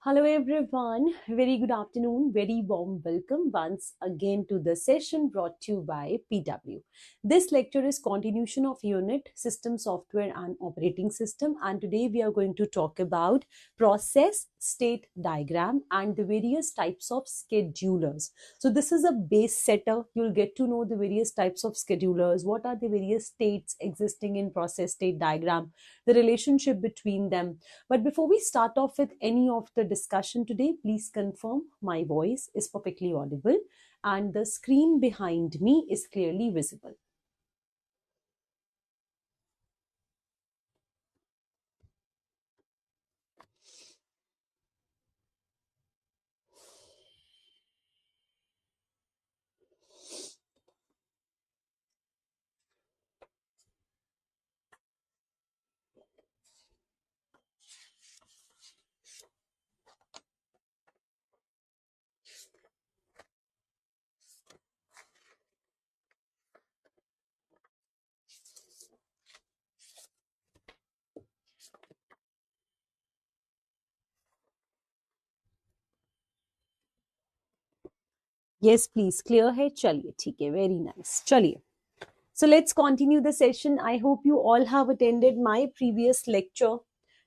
Hello everyone, very good afternoon, very warm welcome once again to the session brought to you by PW. This lecture is continuation of unit System Software and Operating System, and today we are going to talk about process state diagram and the various types of schedulers. So this is a base setter. You'll get to know the various types of schedulers, what are the various states existing in process state diagram, the relationship between them. But before we start off with any of the discussion today, please confirm my voice is perfectly audible and the screen behind me is clearly visible. Yes, please. Clear है चलिए ठीक है very nice चलिए. So let's continue the session. I hope you all have attended my previous lecture,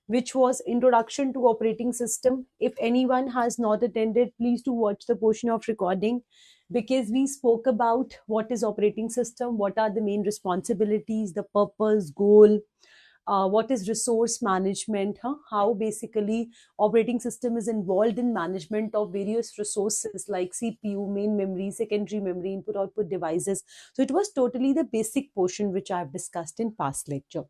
which was Introduction to Operating System. If anyone has not attended, please do watch the portion of recording because we spoke about what is operating system, what are the main responsibilities, the purpose, goal, what is resource management, how basically operating system is involved in management of various resources like CPU, main memory, secondary memory, input output devices. So it was totally the basic portion which I've discussed in past lecture.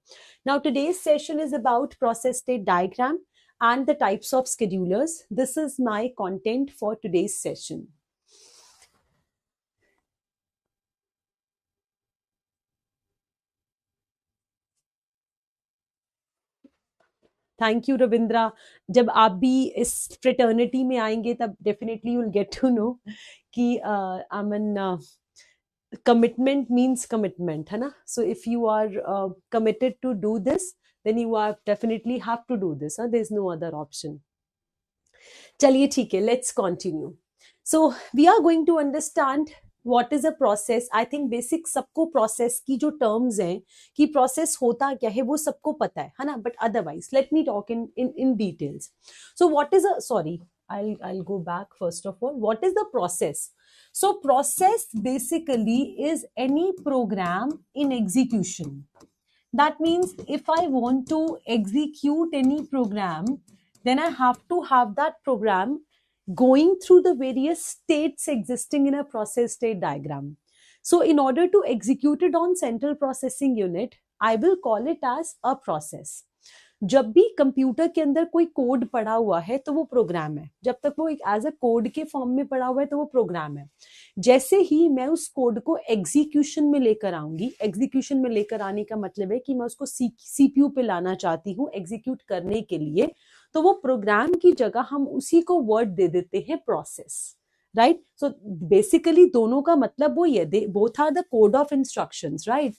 Now today's session is about process state diagram and the types of schedulers. This is my content for today's session. Thank you Ravindra. जब आप भी इस fraternity में आएंगे तब definitely you will get to know कि आमन commitment means commitment है ना. So if you are committed to do this, then you are definitely have to do this. There's no other option. चलिए ठीक है, let's continue. So we are going to understand what is a process. I think basic सबको process की जो terms हैं कि process होता क्या है वो सबको पता है ना. But otherwise, let me talk in details. So what is a sorry, I'll go back first of all. What is the process? So process basically is any program in execution. That means if I want to execute any program, then I have to have that program going through the various states existing in a process state diagram. So in order to execute it on central processing unit, I will call it as a process. जब भी computer के अंदर कोई code पड़ा हुआ है तो वो प्रोग्राम है. जब तक वो एक एज अ कोड के फॉर्म में पड़ा हुआ है तो वो प्रोग्राम है. जैसे ही मैं उस कोड को एग्जीक्यूशन में लेकर आऊंगी, एग्जीक्यूशन में लेकर आने का मतलब है कि मैं उसको सीपीयू पे लाना चाहती हूँ एग्जीक्यूट करने के लिए, तो वो प्रोग्राम की जगह हम उसी को वर्ड दे देते हैं प्रोसेस. राइट. सो बेसिकली दोनों का मतलब वो ये, they both are the code of instructions. Right.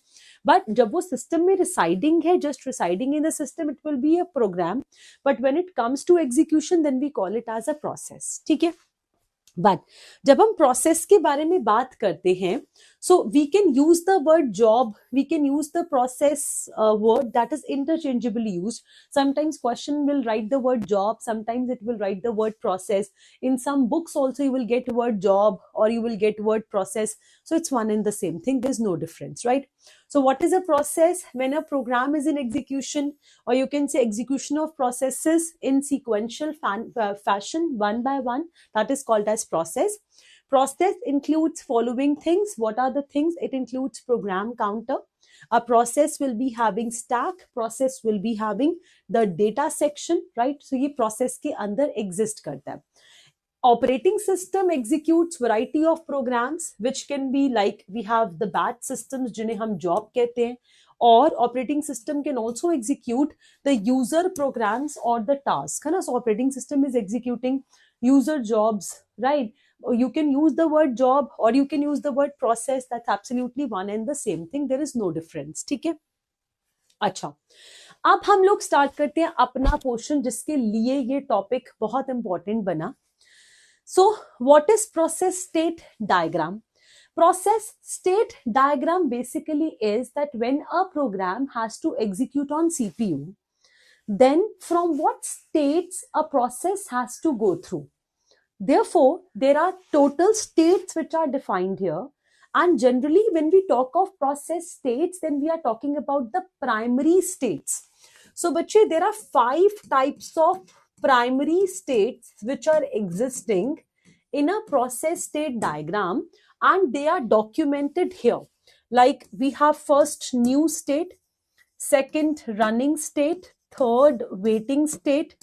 But जब वो सिस्टम में रिसाइडिंग है, just residing in the system, it will be a program. But when it comes to execution then we call it as a process. ठीक है. But जब हम process के बारे में बात करते हैं, so we can use the word job, we can use the process word, that is interchangeably used. Sometimes question will write the word job, sometimes it will write the word process. In some books also you will get word job or you will get word process. So it's one and the same thing, there's no difference, right? So what is a process? When a program is in execution, or you can say execution of processes in sequential fashion, one by one, that is called as process. Process includes following things. What are the things? It includes program counter. A process will be having stack. Process will be having the data section, right? So ये process के अंदर exist करता है. Operating system executes variety of programs, which can be like we have the batch systems जिन्हें हम job कहते हैं, or operating system can also execute the user programs or the task है ना. So operating system is executing user jobs, right? You can use the word job or you can use the word process. That's absolutely one and the same thing. There is no difference. ठीक है. अच्छा, अब हम लोग start करते हैं अपना portion, जिसके लिए ये टॉपिक बहुत इंपॉर्टेंट बना. So what is process state diagram? Process state diagram basically is that when a program has to execute on CPU, then from what states a process has to go through. Therefore, there are total states which are defined here. And generally, when we talk of process states, then we are talking about the primary states. So, bache, there are 5 types of primary states which are existing in a process state diagram, and they are documented here. Like we have first new state, second running state, third waiting state,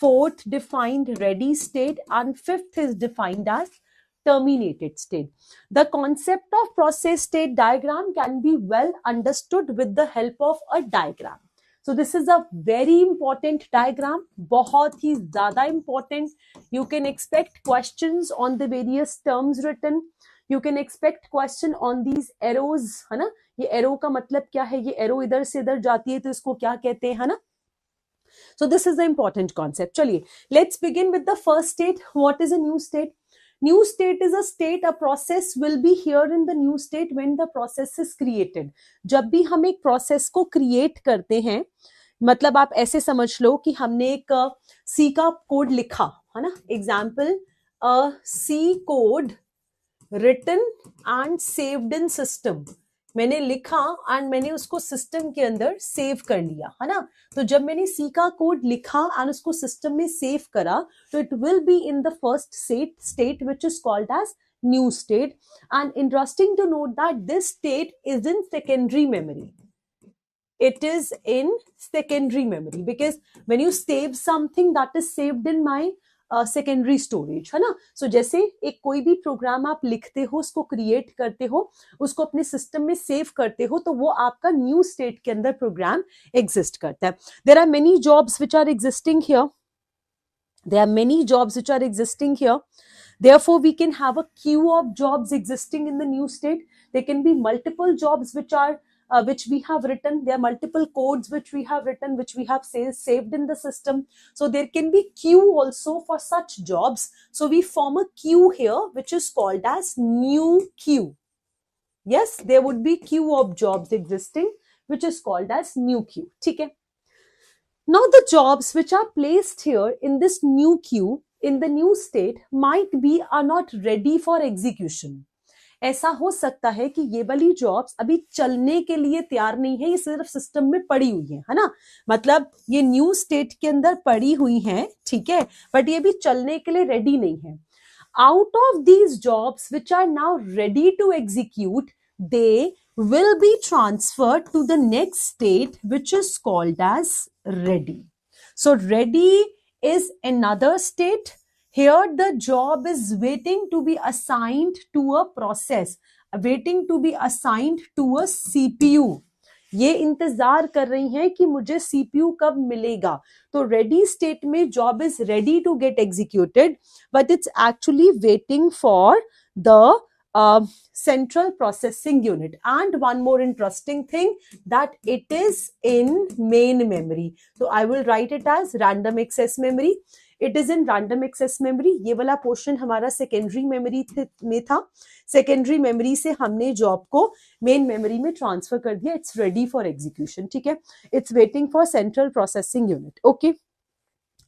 fourth defined ready state, and fifth is defined as terminated state. The concept of process state diagram can be well understood with the help of a diagram. So this is a very important diagram, बहुत ही ज़्यादा important. You can expect questions on the various terms written. You can expect question on these arrows, है ना? ये arrow का मतलब क्या है? ये arrow इधर से इधर जाती है तो इसको क्या कहते हैं, है ना? So this is the important concept. चलिए, let's begin with the first state. What is a new state? New state is a state, a process will be here in the new state when the process is created. जब भी हम एक process को create करते हैं, मतलब आप ऐसे समझ लो कि हमने एक C का कोड लिखा, है ना? Example, C code written and saved in system. मैंने लिखा एंड मैंने उसको सिस्टम के अंदर सेव कर लिया, है ना? तो जब मैंने सी का कोड लिखा एंड उसको सिस्टम में सेव करा, तो it will be in the first state which is called as new state. And interesting to note that this state is in secondary memory. It is in secondary memory because when you save something, that is saved in my secondary storage, है ना? सो जैसे एक कोई भी programme आप लिखते हो, उसको क्रिएट करते हो, उसको अपने सिस्टम में सेव करते हो, तो वो आपका न्यू स्टेट के अंदर प्रोग्राम एग्जिस्ट करता है. There are many jobs which are existing here. There are many jobs which are existing here. Therefore, we can have a queue of jobs existing in the new state. There can be multiple jobs which we have written. There are multiple codes which we have written, which we have saved in the system. So there can be queue also for such jobs. So we form a queue here, which is called as new queue. Yes, there would be queue of jobs existing, which is called as new queue. Okay. Now the jobs which are placed here in this new queue, in the new state, might be are not ready for execution. ऐसा हो सकता है कि ये वाली jobs अभी चलने के लिए तैयार नहीं है, ये सिर्फ सिस्टम में पड़ी हुई है ना? मतलब ये न्यू स्टेट के अंदर पड़ी हुई है, ठीक है, बट ये भी चलने के लिए रेडी नहीं है. Out of these jobs which are now ready to execute, they will be transferred to the next state, which is called as ready. So ready is another state. Here the job is waiting to be assigned to a process, waiting to be assigned to a CPU. ये इंतजार कर रही हैं कि मुझे CPU कब मिलेगा. तो ready state में job is ready to get executed, but it's actually waiting for the central processing unit. And one more interesting thing, that it is in main memory. So I will write it as random access memory. It is in random access memory. ये वाला portion हमारा secondary memory में था. Secondary memory से हमने job को main memory में transfer कर दिया. इट्स रेडी फॉर एग्जीक्यूशन, ठीक है. It's waiting for central processing unit. Okay,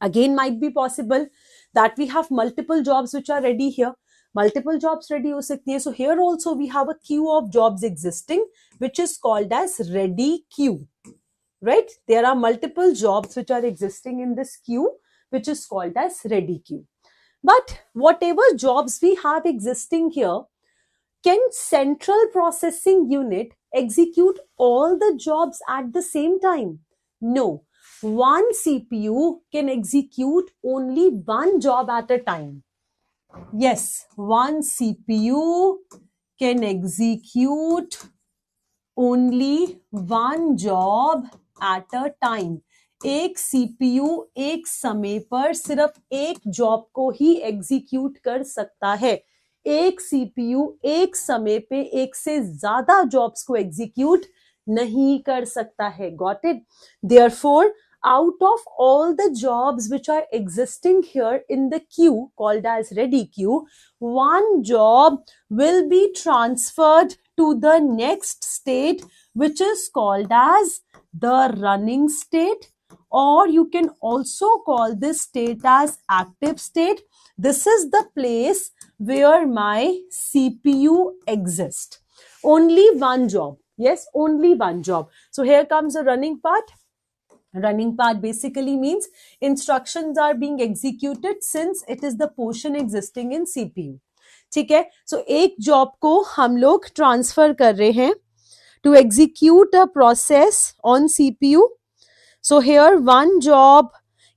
again might be possible that we have multiple jobs which are ready here. Multiple jobs ready हो सकती है. So here also we have a queue of jobs existing which is called as ready queue. Right, there are multiple jobs which are existing in this queue, which is called as ready queue. But whatever jobs we have existing here, can central processing unit execute all the jobs at the same time? No. One CPU can execute only one job at a time. Yes, one CPU can execute only one job at a time. एक CPU एक समय पर सिर्फ एक job को ही execute कर सकता है. एक CPU एक समय पे एक से ज्यादा जॉब्स को एग्जीक्यूट नहीं कर सकता है. Got it? Therefore, out of all the jobs which are existing here in the queue called as ready queue, one job will be transferred to the next state, which is called as the running state, or you can also call this state as active state. This is the place where my CPU exists. Only one job. Yes, only one job. So here comes the running part. Running part basically means instructions are being executed since it is the portion existing in CPU. ठीक है. So एक job को हम लोग transfer कर रहे हैं to execute a process on CPU. So here one job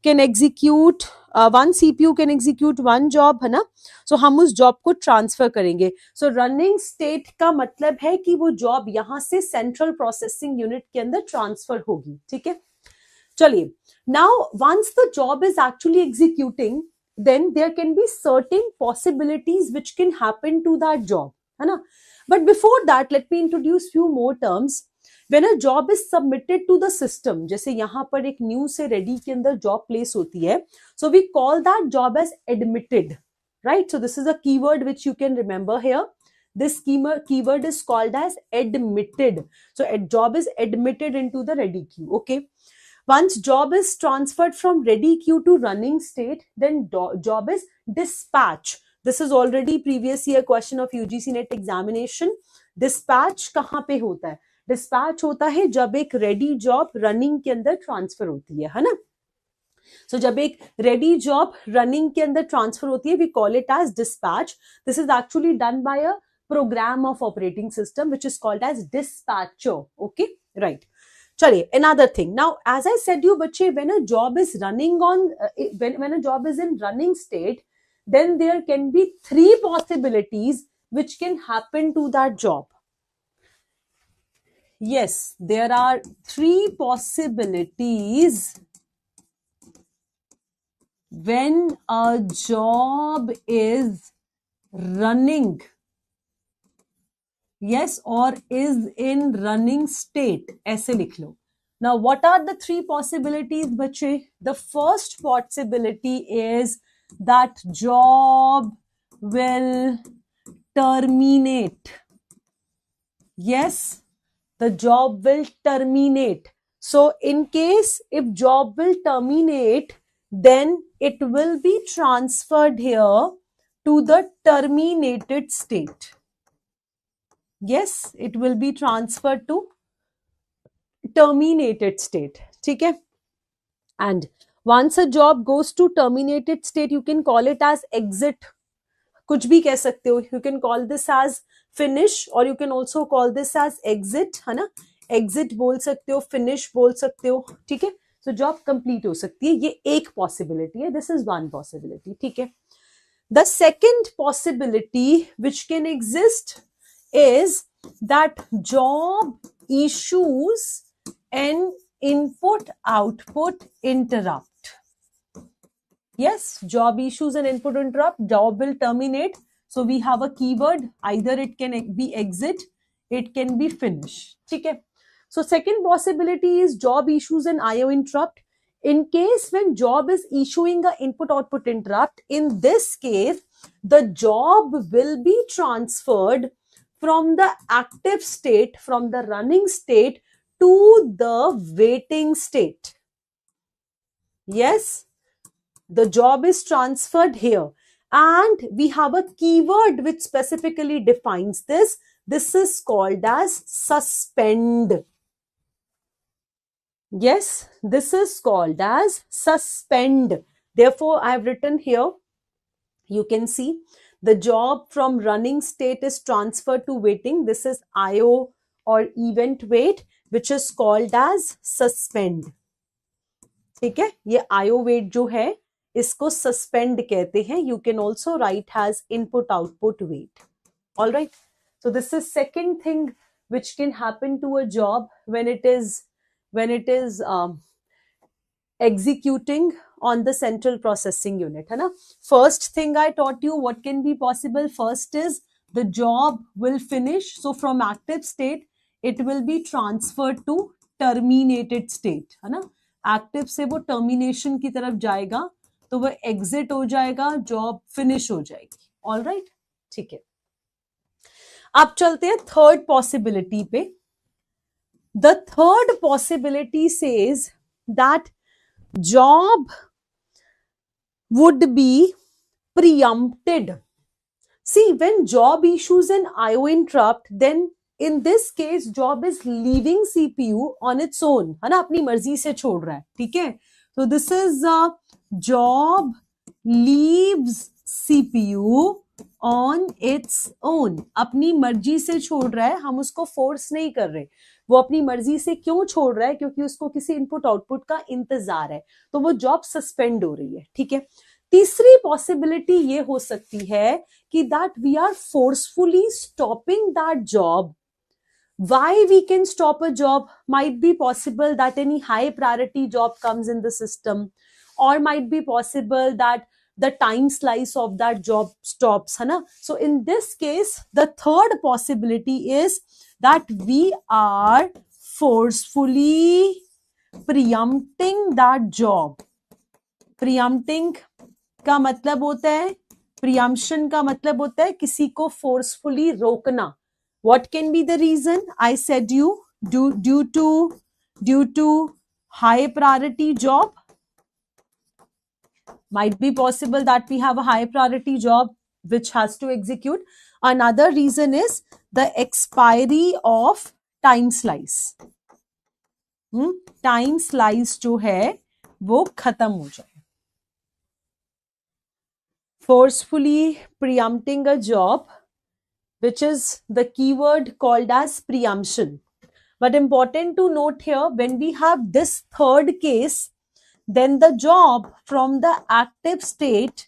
can execute one CPU can execute one job, है ना. So हम उस job को transfer करेंगे. So running state का मतलब है कि वो job यहाँ से central processing unit के अंदर transfer होगी. ठीक है. चलिए. Now once the job is actually executing, then there can be certain possibilities which can happen to that job, है ना. But before that, let me introduce few more terms. When a job is submitted to the system, जैसे यहाँ पर एक new से ready के अंदर job place होती है, so we call that job as admitted, right? So this is a keyword which you can remember here. This keyword is called as admitted. So a job is admitted into the ready queue. Okay. Once job is transferred from ready queue to running state, then job is dispatch. This is already previous year question of UGC NET examination. Dispatch कहाँ पे होता है? Dispatch होता है जब एक ready job running के अंदर transfer होती है ना? So जब एक ready job running के अंदर transfer होती है, we call it as dispatch. This is actually done by a program of operating system which is called as dispatcher. Okay, right. चलिए, another thing. Now, as I said you, बच्चे, when a job is running on, when a job is in running state, then there can be three possibilities which can happen to that job. Yes, there are three possibilities when a job is running. Yes, or is in running state. ऐसे लिख लो. Now, what are the three possibilities, बच्चे? The first possibility is that job will terminate. Yes, the job will terminate. So, in case if job will terminate, then it will be transferred here to the terminated state. Yes, it will be transferred to terminated state. ठीक है? And once a job goes to terminated state, you can call it as exit. कुछ भी कह सकते हो. You can call this as finish or you can also call this as exit, है ना? Exit बोल सकते हो, finish बोल सकते हो. ठीक है? So job complete हो सकती है. ये एक possibility है. This is one possibility. ठीक है? The second possibility which can exist is that job issues an input-output interrupt. Yes, job issues an input interrupt, job will terminate. So we have a keyword, either it can be exit, it can be finish. Okay. So second possibility is job issues an IO interrupt. In case when job is issuing an input-output interrupt, in this case, the job will be transferred from the active state, from the running state to the waiting state. Yes, the job is transferred here. And we have a keyword which specifically defines this. This is called as suspend. Yes, this is called as suspend. Therefore, I have written here, you can see the job from running state is transferred to waiting. This is IO or event wait, which is called as suspend. ठीक है? ये IO wait जो है, इसको suspend कहते हैं. You can also write as input output wait. All right. So this is second thing which can happen to a job when it is executing on the central processing unit. है ना? First thing I taught you what can be possible. First is the job will finish. So from active state, it will be transferred to terminated state, है ना, active से वो termination की तरफ जाएगा, तो वो एग्जिट हो जाएगा, जॉब फिनिश हो जाएगी। ऑल राइट, ठीक है। अब चलते हैं थर्ड पॉसिबिलिटी पे। The third possibility says that job would be preempted. See, when job issues an IO interrupt, then in this case job is leaving CPU on its own, है ना, अपनी मर्जी से छोड़ रहा है, ठीक है। तो this is job leaves CPU on its own, अपनी मर्जी से छोड़ रहा है, हम उसको फोर्स नहीं कर रहे। वो अपनी मर्जी से क्यों छोड़ रहा है? क्योंकि उसको किसी इनपुट आउटपुट का इंतजार है, तो वो जॉब सस्पेंड हो रही है, ठीक है। तीसरी पॉसिबिलिटी ये हो सकती है कि that we are forcefully stopping that job. Why we can stop a job? Might be possible that any high priority job comes in the system, or might be possible that the time slice of that job stops, है ना। So in this case, the third possibility is that we are forcefully preempting that job. Preempting का मतलब होता है, preemption का मतलब होता है किसी को forcefully रोकना। What can be the reason? I said you due to high priority job. Might be possible that we have a high priority job which has to execute. Another reason is the expiry of time slice. Time slice जो है वो खत्म हो जाए। Forcefully preempting a job, which is the keyword called as preemption. But important to note here, when we have this third case, then the job from the active state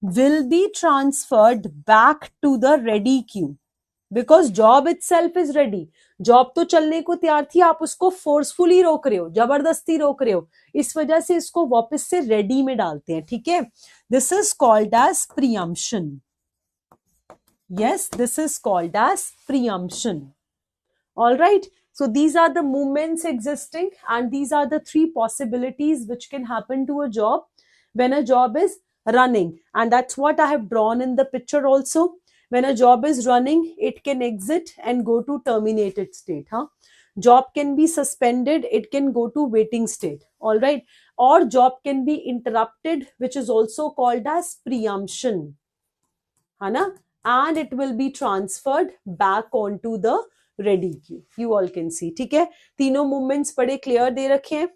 will be transferred back to the ready queue, because job itself is ready. Job तो चलने को तैयार थी, आप उसको forcefully रोक रहे हो, जबरदस्ती रोक रहे हो, इस वजह से इसको वापस से रेडी में डालते हैं, ठीक है। This is called as preemption. Yes, this is called as preemption. All right. So these are the movements existing, and these are the three possibilities which can happen to a job when a job is running. And that's what I have drawn in the picture also. When a job is running, it can exit and go to terminated state. Job can be suspended, it can go to waiting state. All right. Or job can be interrupted, which is also called as preemption. And it will be transferred back onto the ready queue. You all can see, ठीक है। तीनों movements बड़े clear दे रखे हैं।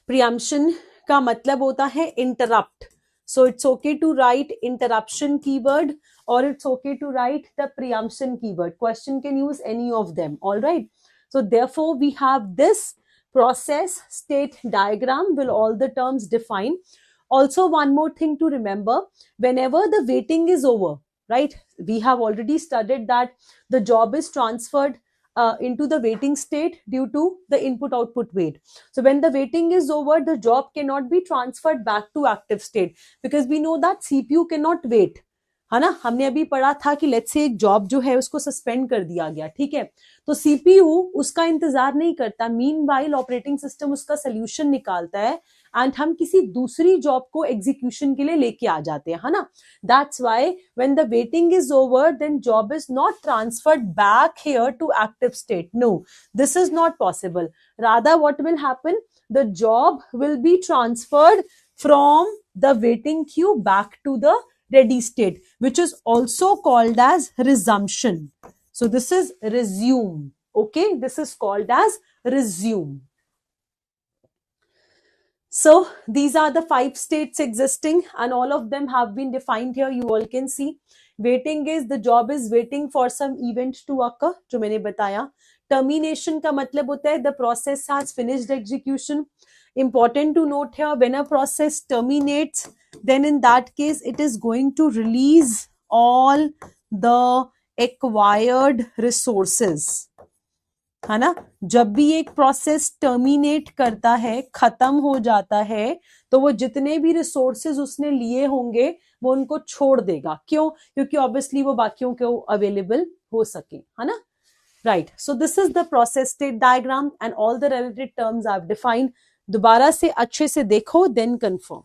Preemption का मतलब होता है interrupt. So it's okay to write interruption keyword, or it's okay to write the preemption keyword. Question can use any of them. All right. So therefore we have this process state diagram will all the terms define. Also, one more thing to remember, whenever the waiting is over, right? We have already studied that the job is transferred into the waiting state due to the input output wait. So when the waiting is over, the job cannot be transferred back to active state, because we know that CPU cannot wait, है ना। हमने अभी पढ़ा था कि let's say एक job जो है उसको सस्पेंड कर दिया गया, ठीक है, तो CPU उसका इंतजार नहीं करता। मीनवाइल ऑपरेटिंग सिस्टम उसका सोल्यूशन निकालता है, एंड हम किसी दूसरी जॉब को एग्जीक्यूशन के लिए लेके आ जाते हैं, है ना। That's why when the waiting is over, then job is not transferred back here to active state. No, this is not possible. Rather what will happen, the job will be transferred from the waiting queue back to the ready state, which is also called as resumption. So this is resume. Okay, this is called as resume. So these are the 5 states existing, and all of them have been defined here. You all can see. Waiting is the job is waiting for some event to occur, जो मैंने बताया। Termination का मतलब होता है the process has finished execution. Important to note here, when a process terminates, then in that case it is going to release all the acquired resources, है ना। जब भी एक प्रोसेस टर्मिनेट करता है, खत्म हो जाता है, तो वो जितने भी रिसोर्सेज उसने लिए होंगे वो उनको छोड़ देगा। क्यों? क्योंकि ऑब्वियसली वो बाकियों को अवेलेबल हो सके, है ना। Right. So this is the process state diagram and all the related terms I've defined. दोबारा से अच्छे से देखो, then confirm.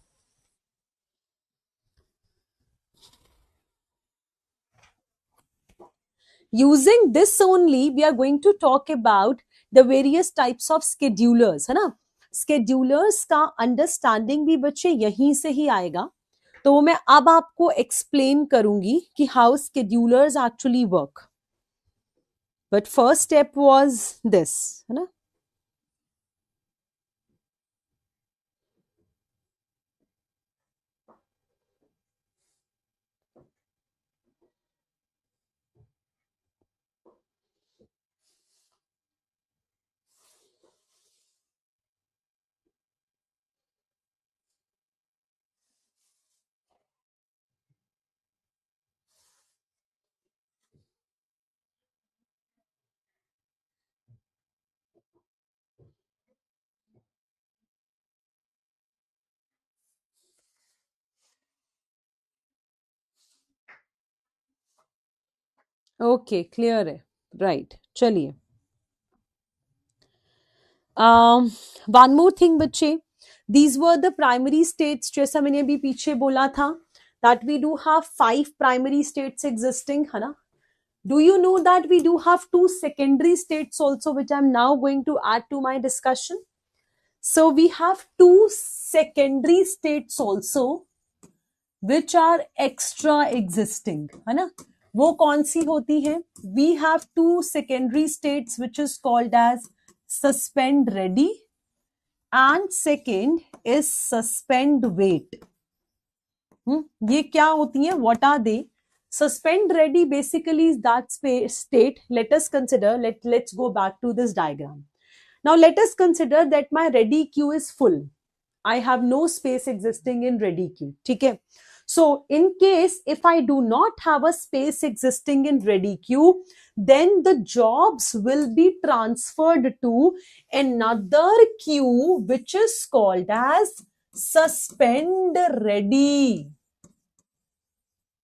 Using this only, we are going to talk about the various types of schedulers, है ना? Schedulers का understanding भी बच्चे यहीं से ही आएगा. तो वो मैं अब आपको explain करूंगी कि how schedulers actually work. But first step was this, है ना? ओके क्लियर है राइट चलिए वन मोर थिंग बच्चे these were the primary states जैसा मैंने अभी पीछे बोला था that we do have 5 primary states existing है ना do you know that we do have 2 secondary states also which I am now going to add to my discussion so we have 2 secondary states also which are extra existing है ना वो कौन सी होती है we have 2 secondary states which is called as suspend ready and second is suspend wait ये क्या होती है what are they suspend ready basically is that state let us consider let's go back to this diagram now let us consider that my ready queue is full I have no space existing in ready queue ठीक है so in case if I do not have a space existing in ready queue then the jobs will be transferred to another queue which is called as suspend ready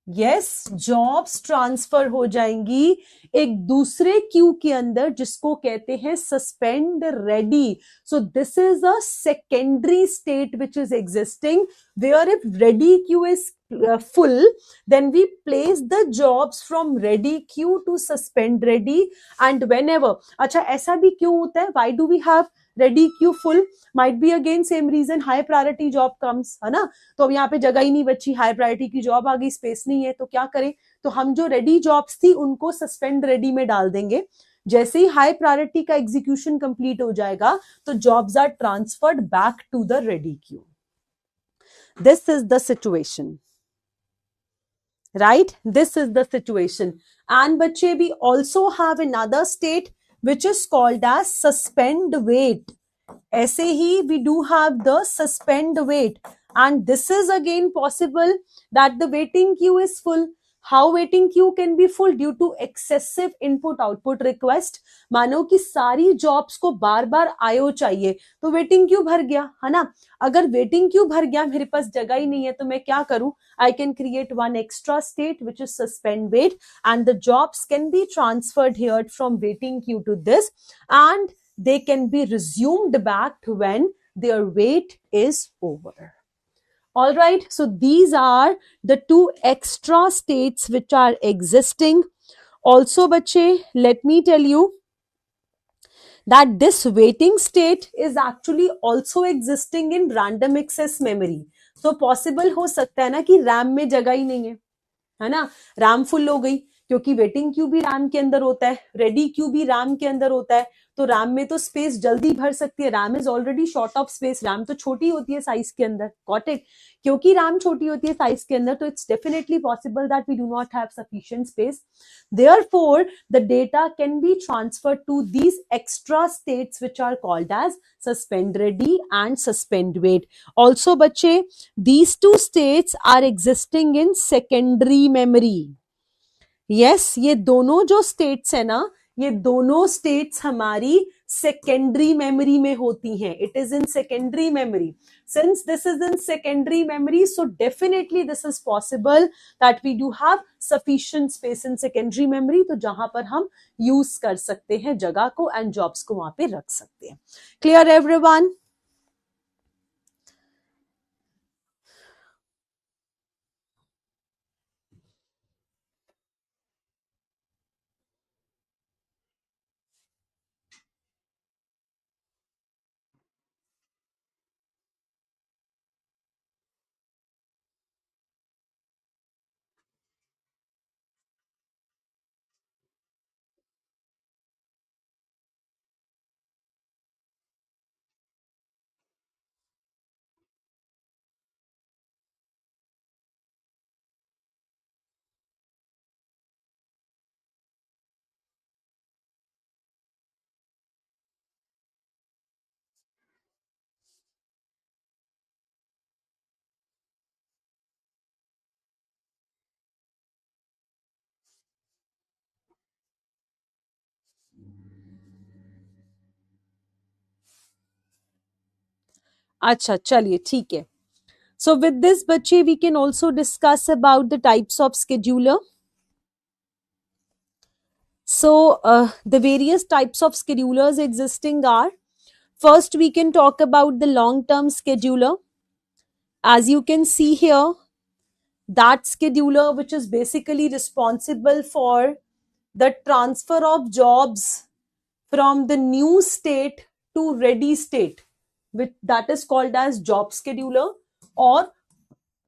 yes jobs transfer हो जाएंगी एक दूसरे Q के अंदर जिसको कहते हैं suspend ready so this is a secondary state which is existing where if ready queue is full then we place the jobs from ready queue to suspend ready and whenever अच्छा ऐसा भी क्यों होता है why do we have ready queue full might be again same reason high priority job comes है ना तो अब यहाँ पे जगह ही नहीं बची high priority की जॉब आ गई स्पेस नहीं है तो क्या करें तो हम जो रेडी जॉब्स थी उनको सस्पेंड रेडी में डाल देंगे जैसे ही हाई प्रायोरिटी का एग्जीक्यूशन कंप्लीट हो जाएगा तो jobs are transferred back to the ready queue this is the situation right this is the situation and bache we also have another state which is called as suspend wait ऐसे ही we do have the suspend wait and this is again possible that the waiting queue is full how waiting queue can be full due to excessive input output request मानो कि सारी jobs को बार बार आयो चाहिए तो waiting queue भर गया है ना अगर वेटिंग क्यू भर गया मेरे पास जगह ही नहीं है तो मैं क्या करूं I can create one extra state which is suspend wait and the jobs can be transferred here from waiting queue to this and they can be resumed back when their wait is over. All right, so these are the 2 extra states which are existing. Also, bache, let me tell you that this waiting state is actually also existing in random access memory. So possible हो सकता है ना कि RAM में जगह ही नहीं है ना RAM फुल हो गई क्योंकि वेटिंग क्यू भी RAM के अंदर होता है रेडी क्यू भी RAM के अंदर होता है तो RAM में तो स्पेस जल्दी भर सकती है RAM is already short of space RAM तो छोटी होती है साइज के अंदर गॉट इट क्योंकि RAM छोटी होती है साइज के अंदर तो it's definitely possible that we do not have sufficient space therefore the data can be transferred to these extra states which are called as suspend ready and suspend wait also bache these 2 states are existing in secondary memory yes ये दोनों जो states है ना ये दोनों states हमारी secondary memory में होती हैं. It is in secondary memory. Since this is in secondary memory, so definitely this is possible that we do have sufficient space in secondary memory, तो जहां पर हम यूज कर सकते हैं जगह को एंड जॉब्स को वहां पे रख सकते हैं. Clear everyone? अच्छा चलिए ठीक है. So with this बच्चे we can also discuss about the types of scheduler. So the various types of schedulers existing are, first we can talk about the long term scheduler. As you can see here, that scheduler which is basically responsible for the transfer of jobs from the new state to ready state, which that is called as job scheduler or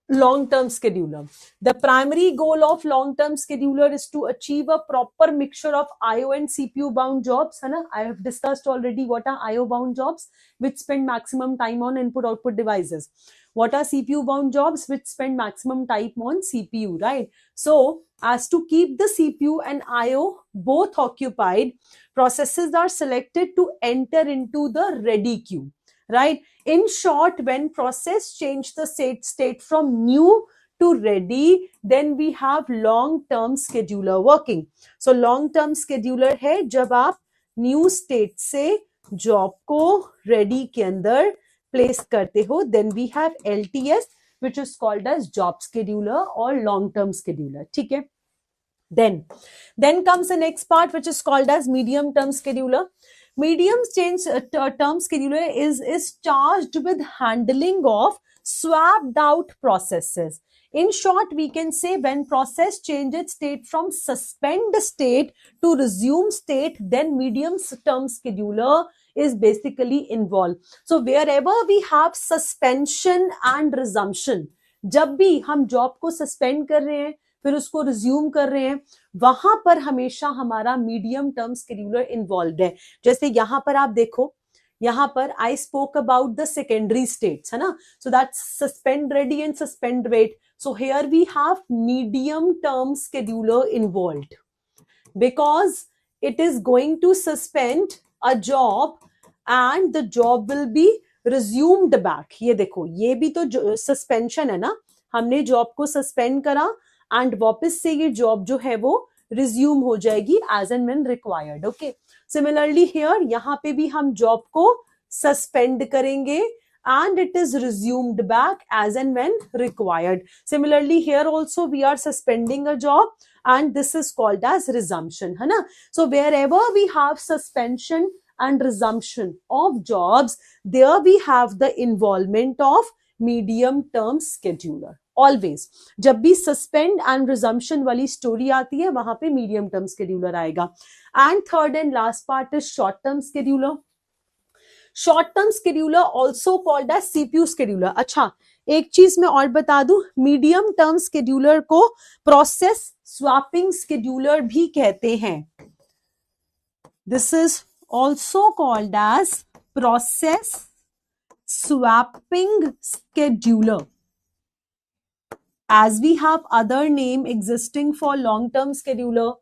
long-term scheduler. The primary goal of long-term scheduler is to achieve a proper mixture of IO and CPU bound jobs. है ना? I have discussed already what are IO bound jobs, which spend maximum time on input-output devices. What are CPU bound jobs, which spend maximum time on CPU, right? So, as to keep the CPU and IO both occupied, processes are selected to enter into the ready queue, right? In short, when process change the state from new to ready, then we have long-term scheduler working. So long-term scheduler है जब आप new state से job को ready के अंदर place करते हो, then we have LTS, which is called as job scheduler or long-term scheduler. ठीक है? Then comes the next part, which is called as medium-term scheduler. Medium-term scheduler is charged with handling of swapped out processes. In short, we can say when process changes state from suspend state to resume state, then medium-term scheduler is basically involved. So wherever we have suspension and resumption, जब भी हम job को suspend कर रहे हैं फिर उसको resume कर रहे हैं, वहां पर हमेशा हमारा मीडियम टर्म शेड्यूलर इन्वॉल्व है. जैसे यहां पर आप देखो, यहां पर I spoke about the secondary states, है ना. So that's suspend ready and suspend wait. So here we have medium term scheduler involved because it is going to suspend a job and the job will be resumed back. ये देखो, ये भी तो suspension है ना, हमने job को suspend करा एंड वापस से ये जॉब जो है वो रिज्यूम हो जाएगी as and when required. Okay, similarly here यहाँ पे भी हम जॉब को सस्पेंड करेंगे and it is resumed back as and when required. Similarly here also we are suspending a job and this is called as resumption, है ना. So wherever we have suspension and resumption of jobs, there we have the involvement of medium term scheduler. Always जब भी suspend and resumption वाली story आती है वहां पे medium term scheduler आएगा. And third and last part is short term scheduler. Short term scheduler also called as CPU scheduler. अच्छा, एक चीज मैं और बता दूं, मीडियम टर्म शेड्यूलर को प्रोसेस स्वैपिंग शेड्यूलर भी कहते हैं. This is also called as process swapping scheduler, as we have other name existing for long term scheduler,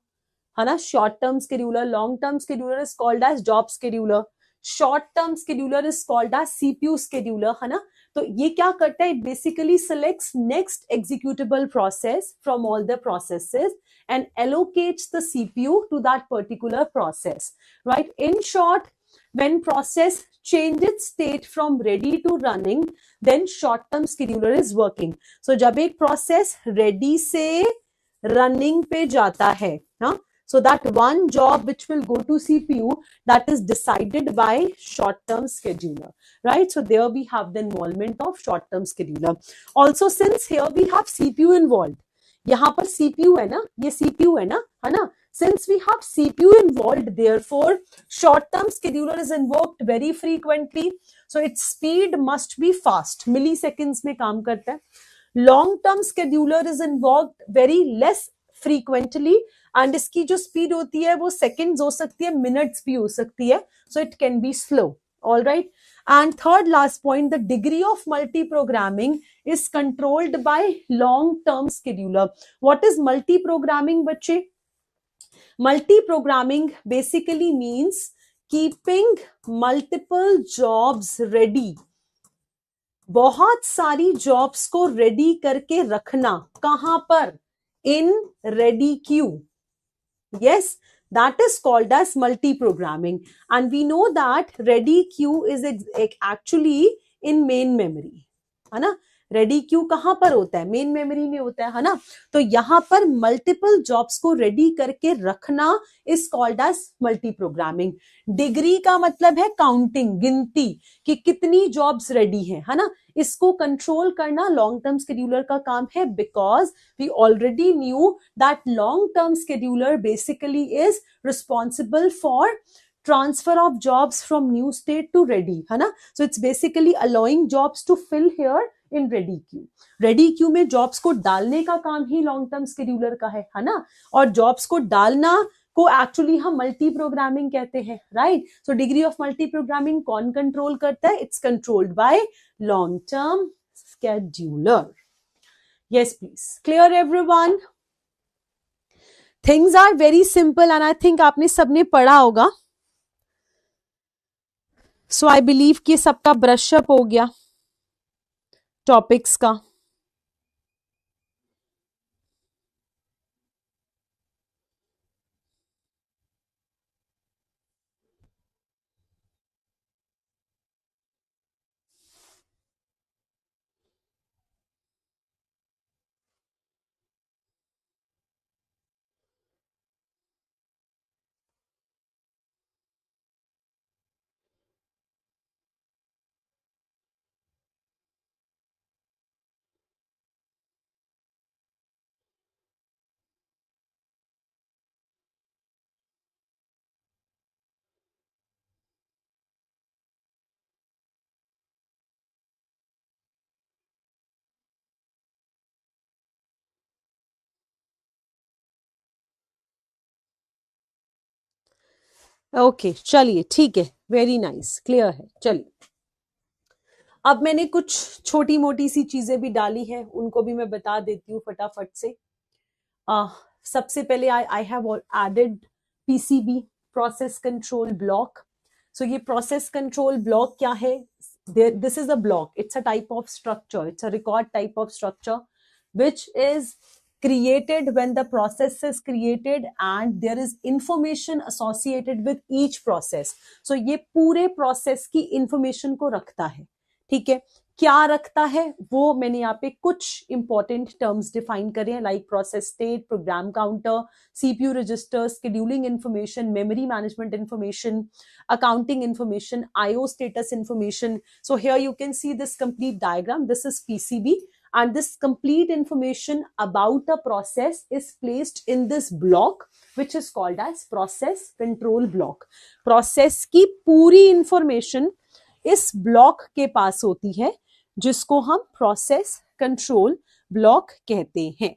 है ना. Short term scheduler, long term scheduler is called as job scheduler, short term scheduler is called as CPU scheduler, है ना. तो ये क्या करता है, basically selects next executable process from all the processes and allocates the CPU to that particular process, right? In short, when process changes state from ready to running, then short term scheduler is working. So जब एक process ready से running पे जाता है, हाँ, so that one job which will go to CPU, that is decided by short term scheduler, right? So there we have the involvement of short term scheduler. Also, since here we have CPU involved, यहाँ पर CPU है ना, ये CPU है ना, since we have CPU involved, therefore short term scheduler is invoked very frequently, so its speed must be fast, milliseconds में काम करता है. Long term scheduler is invoked very less frequently, and इसकी जो speed होती है वो seconds हो सकती है, minutes भी हो सकती है, so it can be slow. All right. And third last point, the degree of multi-programming is controlled by long-term scheduler. What is multi-programming, बच्चे? Multi-programming basically means keeping multiple jobs ready. बहुत सारी jobs को ready करके रखना. कहां पर? In ready queue. Yes, that is called as multi-programming, and we know that ready queue is actually in main memory, है ना? रेडी क्यू कहां पर होता है? मेन मेमोरी में होता है ना? तो यहां पर मल्टीपल जॉब्स को रेडी करके रखना is called as multi programming. Degree का मतलब है काउंटिंग, गिनती, कि कितनी जॉब्स रेडी है ना? इसको कंट्रोल करना लॉन्ग टर्म शेड्यूलर का काम है, because we already knew that long term scheduler basically is responsible for transfer of jobs from new state to ready, है ना? So it's basically allowing jobs to fill here in ready queue. ready queue में jobs को डालने का काम ही long term scheduler का है ना? और jobs को डालना को actually हम मल्टी प्रोग्रामिंग कहते हैं, right? So degree of multi programming कौन कंट्रोल करता है? It's controlled by long term scheduler. Yes, please. Clear everyone? Things are very simple and I think आपने सबने पढ़ा होगा. सो आई बिलीव कि सबका ब्रश अप हो गया टॉपिक्स का. ओके, चलिए ठीक है, वेरी नाइस, क्लियर है. चलिए, अब मैंने कुछ छोटी मोटी सी चीजें भी डाली हैं, उनको भी मैं बता देती हूँ फटाफट से. सबसे पहले I have added PCB, process control block. So ये प्रोसेस कंट्रोल ब्लॉक क्या है? This is a block, it's a type of structure, it's a record type of structure which is created when the process is created and there is information associated with each process. So ये पूरे process की information को रखता है, ठीक है? क्या रखता है वो मैंने यहाँ पे कुछ इंपॉर्टेंट टर्म्स डिफाइन करे हैं, like process state, program counter, CPU register, scheduling information, memory management information, accounting information, IO status information. So here you can see this complete diagram. This is PCB and this complete information about a process is placed in this block which is called as process control block. Process की पूरी information इस block के पास होती है जिसको हम process control block कहते हैं.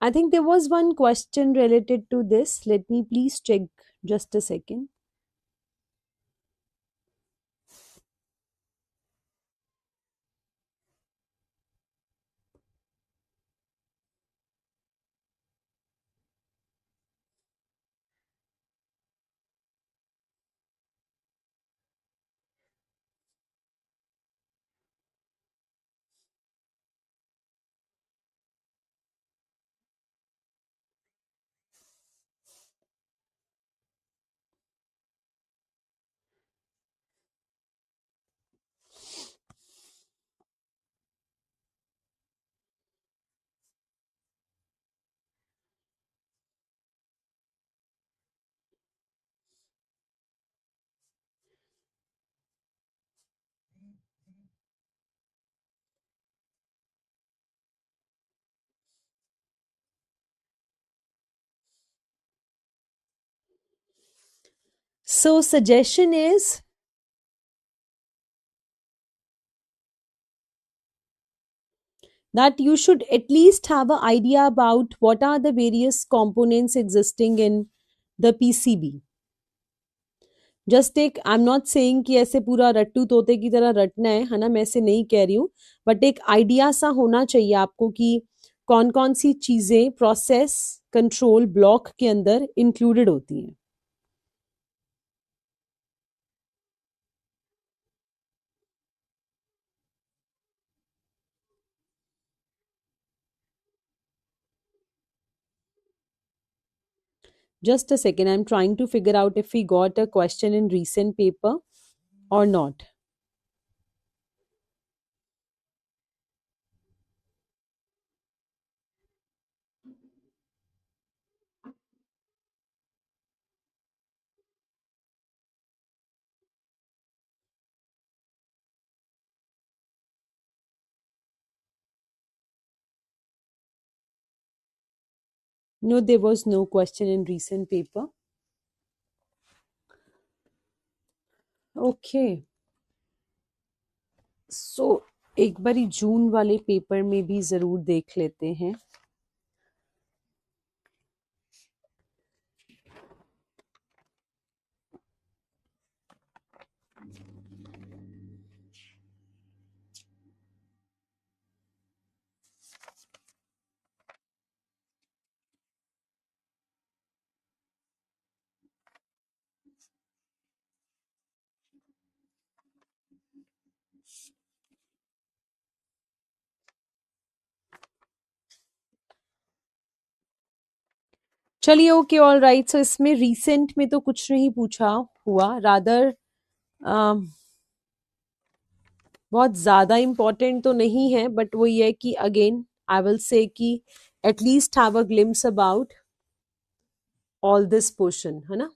I think there was one question related to this. Let me please check just a second. So suggestion is that you should at least have an idea about what are the various components existing in the PCB. Just एक I am not saying कि ऐसे पूरा रट्टू तोते की तरह रटना है ना, मैं ऐसे नहीं कह रही हूँ, बट एक आइडिया सा होना चाहिए आपको कि कौन कौन सी चीजें प्रोसेस कंट्रोल ब्लॉक के अंदर इंक्लूडेड होती हैं. Just a second, I'm trying to figure out if we got a question in recent paper or not. No, there was no question in recent paper. Okay. So एक बारी जून वाले paper में भी जरूर देख लेते हैं. चलिए, ओके, ऑल राइट. सो इसमें रिसेंट में तो कुछ नहीं पूछा हुआ, रादर बहुत ज़्यादा इम्पोर्टेंट तो नहीं है, बट वो ये है कि अगेन आई विल से कि at least have a glimpse about all this portion, है ना.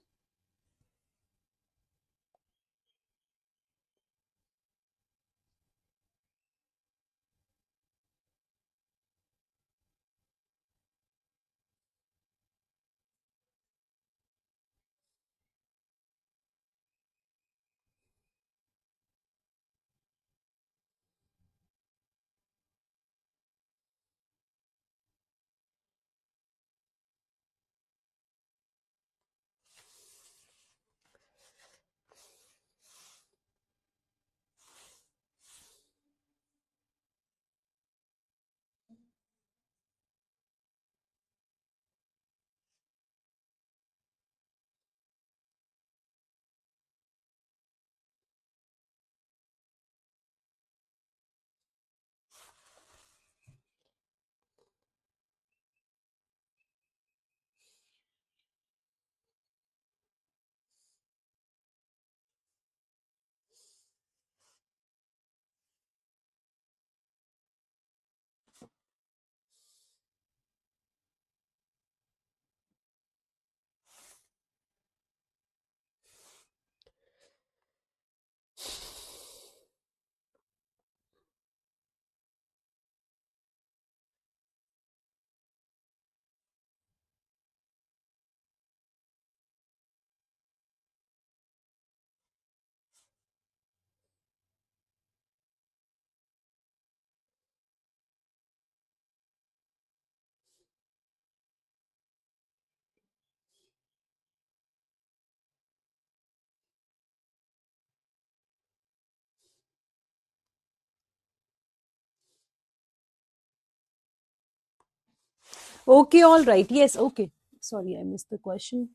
Okay, all right. Yes, okay. Sorry, I missed the question.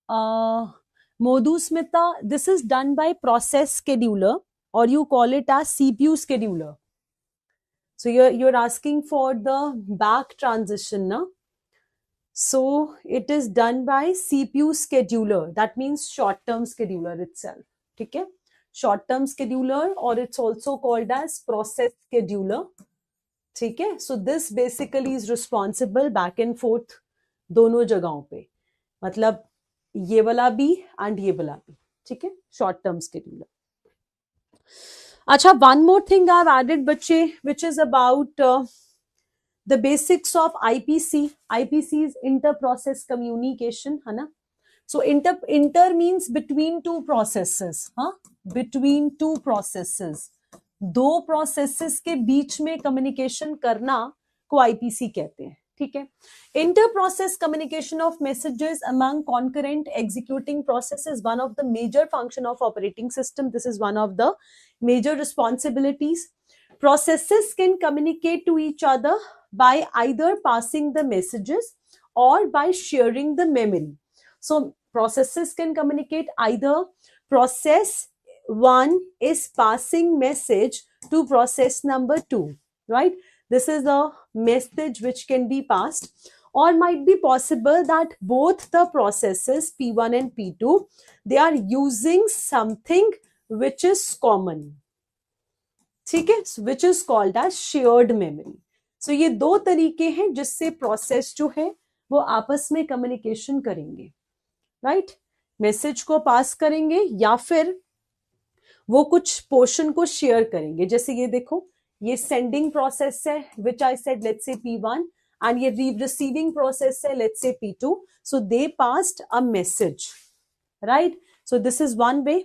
Modhu Smita, this is done by process scheduler, or you call it as CPU scheduler. So you're asking for the back transition, na? So it is done by CPU scheduler. That means short-term scheduler itself. Okay? Short-term scheduler, or it's also called as process scheduler. ठीक है, so this basically is responsible back and forth दोनों जगहों पे, मतलब ये वाला भी and ये वाला भी. ठीक है, शॉर्ट टर्म स्केड्यूलर. अच्छा, one more thing I have added बच्चे, which is about the basics of IPC. IPC is inter process communication, है ना. So inter means between two processes, हाँ, between two processes. दो प्रोसेसेस के बीच में communication करना को आईपीसी कहते हैं. ठीक है. Inter process communication of messages among concurrent executing process is one of the major function of operating system. This is one of the major responsibilities. Processes can communicate to each other by either passing the messages or by sharing the memory. So processes can communicate either process one is passing message to process number two, right? This is a message which can be passed, or might be possible that both the processes P1 and P2, they are using something which is common. ठीक है, which is called as shared memory. So ये दो तरीके हैं जिससे process जो है वो आपस में कम्युनिकेशन करेंगे, राइट? मैसेज को पास करेंगे या फिर वो कुछ पोर्शन को शेयर करेंगे. जैसे ये देखो, ये सेंडिंग प्रोसेस है विच I said let's say P1, and ये रिसीविंग प्रोसेस है let's say P2. So they passed a message, right? So this is one way.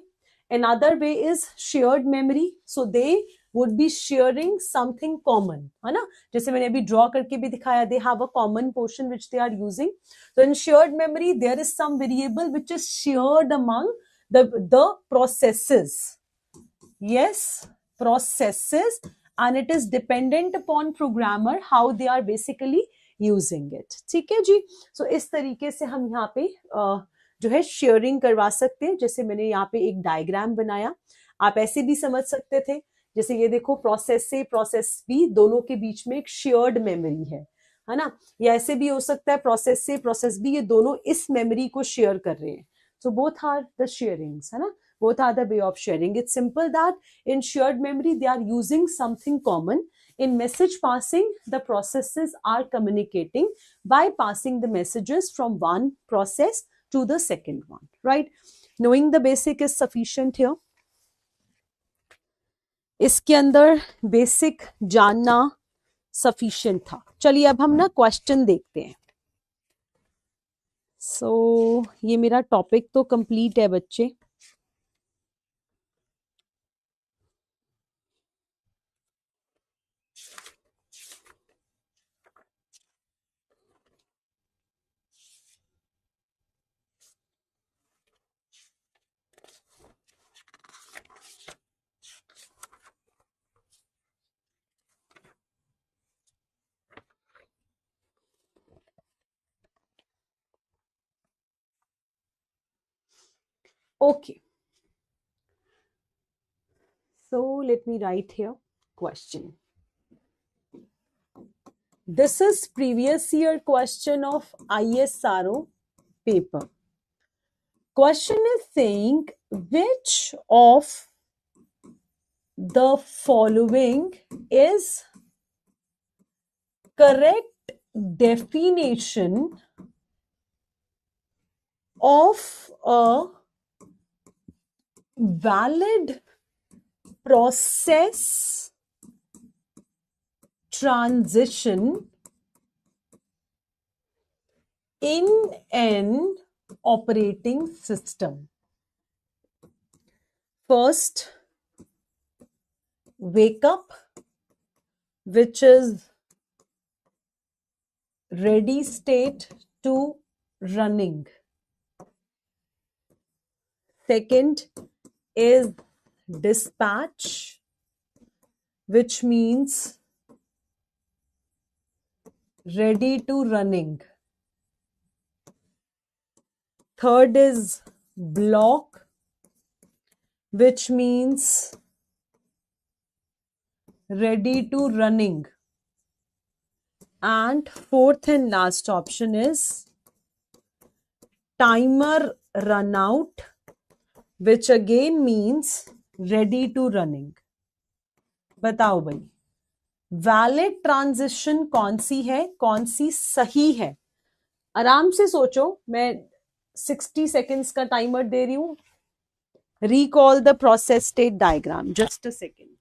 Another way is shared memory. So they would be sharing something common, है ना? जैसे मैंने अभी draw करके भी दिखाया, they have a common portion which they are using. So in shared memory, there is some variable which is shared among the processes. Yes, processes, and it is dependent upon programmer how they are basically using it. ठीक है जी. So इस तरीके से हम यहाँ पे जो है शेयरिंग करवा सकते हैं. जैसे मैंने यहाँ पे एक डायग्राम बनाया, आप ऐसे भी समझ सकते थे. जैसे ये देखो, प्रोसेस से प्रोसेस बी दोनों के बीच में एक शेयर्ड मेमोरी है ना. या ऐसे भी हो सकता है प्रोसेस से प्रोसेस बी, ये दोनों इस मेमोरी को शेयर कर रहे हैं. So both are the sharings, है ना. Both are the way of sharing. It's simple that in shared memory they are using something common. In message passing, the processes are communicating by passing the messages from one process to the second one, right? Knowing the basic is sufficient here. इसके अंदर basic जानना sufficient था. चलिए अब हम ना question देखते हैं. सो ये मेरा टॉपिक तो कंप्लीट है बच्चे. Okay. So let me write here question. This is previous year question of ISRO paper. Question is saying which of the following is correct definition of a valid process transition in an operating system. First, wake up, which is ready state to running. Second is dispatch, which means ready to running. Third is block, which means ready to running. And fourth and last option is timer run out, which again means ready to running. बताओ भाई, valid transition कौन सी है, कौन सी सही है? आराम से सोचो, मैं 60 सेकेंड्स का टाइमर दे रही हूं. Recall the process state diagram. Just a second.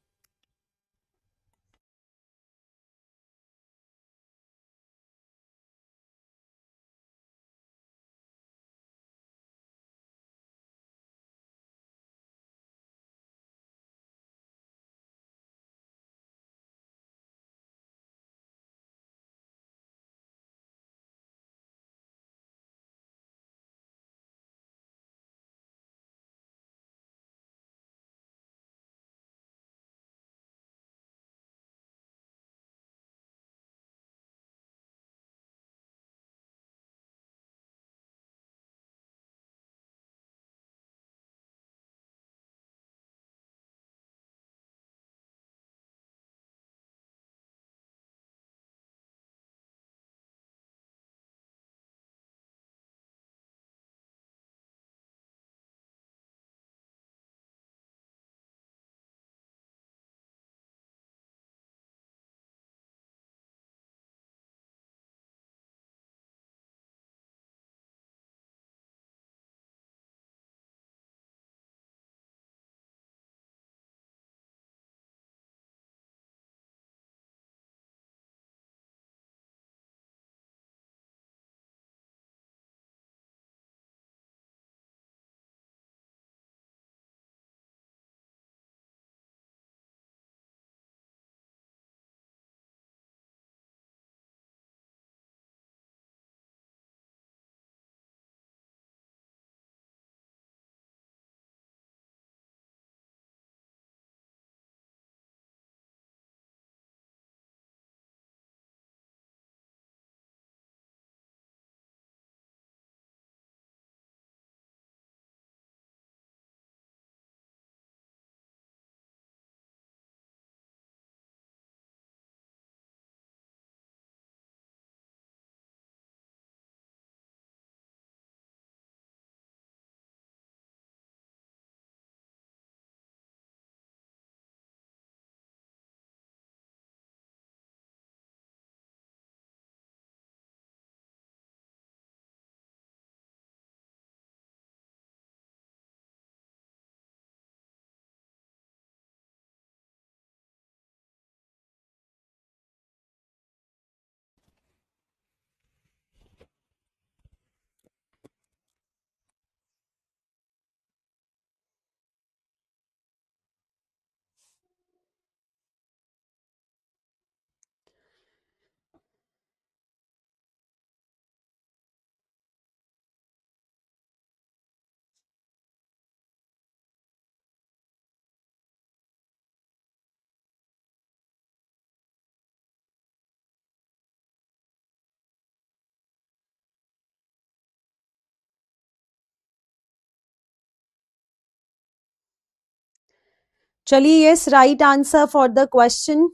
चलिए, yes, right answer for the question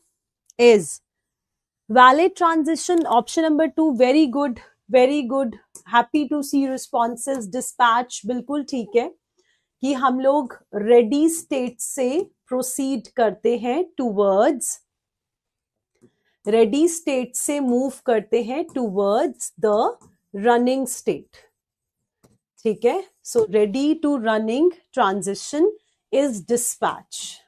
is valid transition, option number 2. Very good, very good. Happy to see responses. Dispatch बिल्कुल ठीक है कि हम लोग ready state से proceed करते हैं towards, ready state से move करते हैं towards the running state. ठीक है, so ready to running transition is dispatch.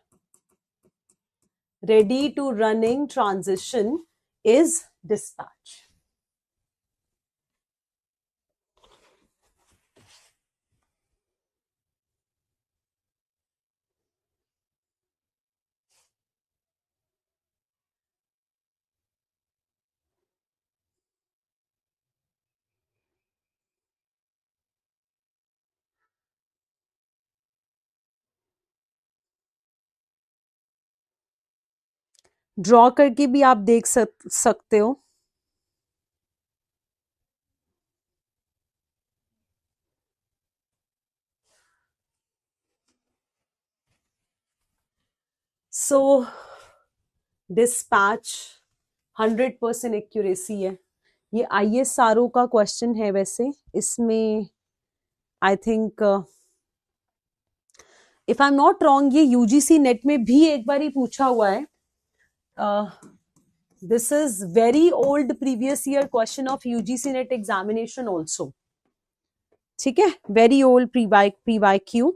Ready to running transition is dispatch. Draw करके भी आप देख सकते हो. सो डिस्पैच 100% एक्यूरेसी है। ये ISRO का क्वेश्चन है वैसे, इसमें I think if I am not wrong ये UGC नेट में भी एक बार ही पूछा हुआ है। This is very old previous year question of UGC net examination also, ठीक है, very old PYQ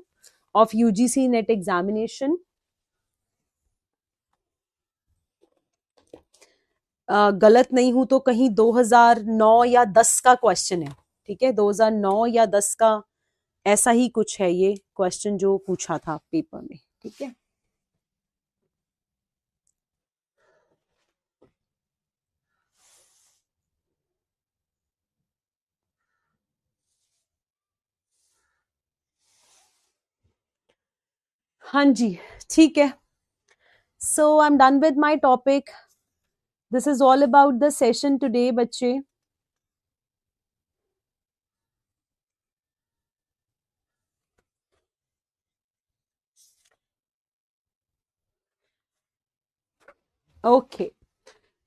of UGC net examination. गलत नहीं हूं तो कहीं 2009 या 10 का क्वेश्चन है, ठीक है, 2009 या 10 का ऐसा ही कुछ है ये क्वेश्चन जो पूछा था पेपर में, ठीक है। हाँ जी, ठीक है। So I am done with my topic. This is all about the session today बच्चे। Okay,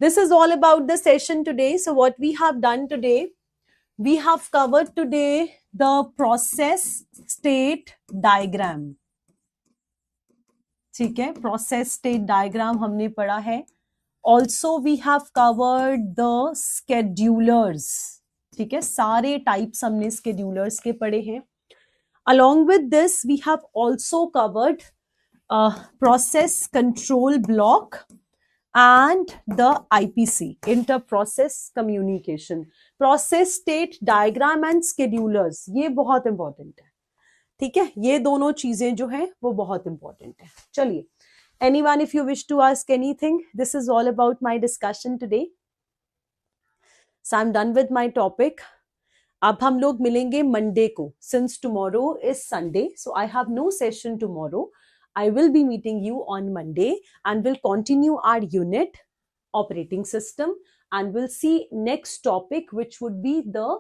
this is all about the session today. So what we have done today, we have covered today the process state diagram, ठीक है, process state diagram हमने पढ़ा है। Also we have covered the schedulers, ठीक है, सारे types हमने schedulers के पढ़े हैं। Along with this we have also covered process control block and the IPC, inter-process communication, process state diagram and schedulers, ये बहुत इंपॉर्टेंट है, ठीक है, ये दोनों चीजें जो हैं वो बहुत इंपॉर्टेंट है। चलिए, anyone if you wish to ask anything, this is all about my discussion today. So I'm done with my topic. अब हम लोग मिलेंगे मंडे को, since tomorrow is Sunday, so I have no session tomorrow. I will be meeting you on Monday and we'll continue our unit operating system and we'll see next topic which would be the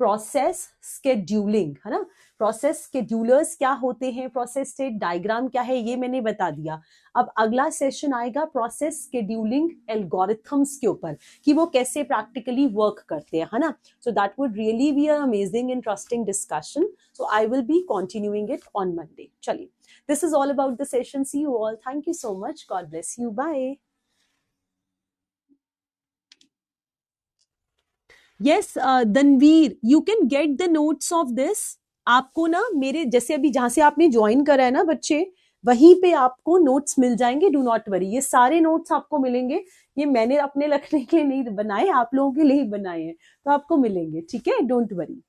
process scheduling, है ना। process schedulers क्या होते हैं, process state diagram क्या है, ये मैंने बता दिया। अब अगला सेशन आएगा process scheduling algorithms के ऊपर कि वो कैसे practically work करते हैं, है ना। so that would really be an amazing interesting discussion, so I will be continuing it on Monday. चलिए, this is all about the session. See you all. Thank you so much. God bless you. Bye. Yes, Danveer, you can get the notes of this. आपको ना मेरे जैसे अभी जहां से आपने join करा है ना बच्चे, वहीं पे आपको नोट्स मिल जाएंगे। डू नॉट वरी, ये सारे नोट्स आपको मिलेंगे। ये मैंने अपने लिखने के लिए नहीं बनाए, आप लोगों के लिए ही बनाए हैं, तो आपको मिलेंगे, ठीक है, डोंट वरी।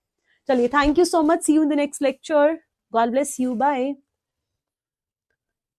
चलिए, thank you so much, see you in the next lecture, God bless you, bye.